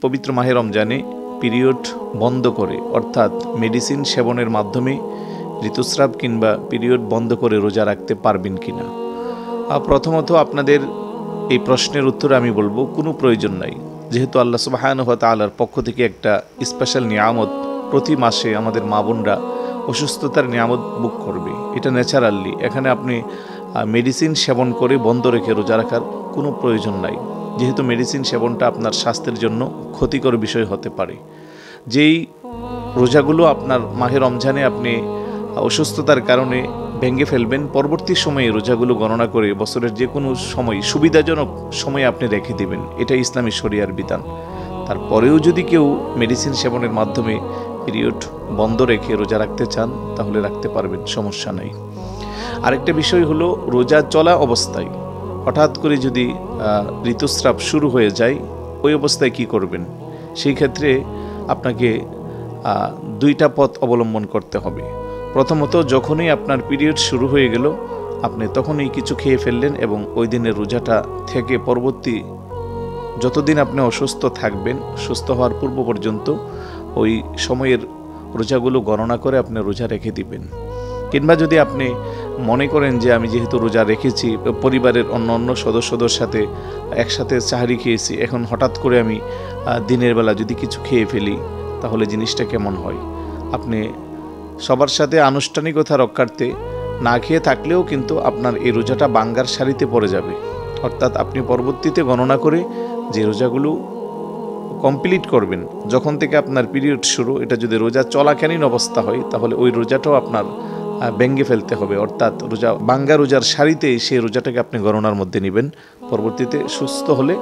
পবিত্র মাহে রমজানে পিরিয়ড বন্ধ করে অর্থাৎ মেডিসিন সেবনের মাধ্যমে ঋতুস্রাব কিংবা পিরিয়ড বন্ধ করে রোজা রাখতে পারবেন কিনা। প্রথমত আপনাদের এই প্রশ্নের উত্তরে আমি বলবো কোনো প্রয়োজন নাই, যেহেতু আল্লাহ সুবহানাহু ওয়া তাআলার পক্ষ থেকে একটা স্পেশাল নিয়ামত প্রতি মাসে আমাদের মা বোনরা অসুস্থতার নিয়ামত বুক করবে, এটা ন্যাচারালি। এখানে আপনি মেডিসিন সেবন করে বন্ধ রেখে রোজা রাখার কোনো প্রয়োজন নাই, যেহেতু মেডিসিন সেবনটা আপনার স্বাস্থ্যের জন্য ক্ষতিকর বিষয় হতে পারে। যেই রোজাগুলো আপনার মাহে রমজানে আপনি অসুস্থতার কারণে ভেঙে ফেলবেন, পরবর্তী সময়ে রোজাগুলো গণনা করে বছরের যে কোনো সময় সুবিধাজনক সময়ে আপনি রেখে দিবেন, এটা ইসলামী শরিয়ার বিধান। তারপরেও যদি কেউ মেডিসিন সেবনের মাধ্যমে পিরিয়ড বন্ধ রেখে রোজা রাখতে চান তাহলে রাখতে পারবেন, সমস্যা নেই। আরেকটা বিষয় হলো, রোজা চলা অবস্থায় হঠাৎ করে যদি ঋতুস্রাব শুরু হয়ে যায়, ওই অবস্থায় কি করবেন? সেই ক্ষেত্রে আপনাকে দুইটা পথ অবলম্বন করতে হবে। প্রথমত, যখনই আপনার পিরিয়ড শুরু হয়ে গেল আপনি তখনই কিছু খেয়ে ফেললেন এবং ওই দিনের রোজাটা থেকে পরবর্তী যতদিন আপনি অসুস্থ থাকবেন, সুস্থ হওয়ার পূর্ব পর্যন্ত ওই সময়ের রোজাগুলো গণনা করে আপনি রোজা রেখে দিবেন। কিংবা যদি আপনি মনে করেন যে আমি যেহেতু রোজা রেখেছি, পরিবারের অন্য সদস্যদের সাথে একসাথে সাহারি খেয়েছি, এখন হঠাৎ করে আমি দিনের বেলা যদি কিছু খেয়ে ফেলি তাহলে জিনিসটা কেমন হয়? আপনি সবার সাথে আনুষ্ঠানিকতা রক্ষার্থে না খেয়ে থাকলেও কিন্তু আপনার এই রোজাটা বাঙ্গার সারিতে পড়ে যাবে। অর্থাৎ আপনি পরবর্তীতে গণনা করে যে রোজাগুলো কমপ্লিট করবেন যখন থেকে আপনার পিরিয়ড শুরু, এটা যদি রোজা চলাকালীন অবস্থা হয় তাহলে ওই রোজাটাও আপনার ভেঙে ফেলতে হবে। অর্থাৎ বাঙ্গা রোজার সারিতে সেই রোজাটাকে আপনি গণনার মধ্যে নেবেন। পরবর্তীতে সুস্থ হলে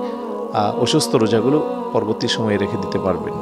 অসুস্থ রোজাগুলো পরবর্তী সময়ে রেখে দিতে পারবেন।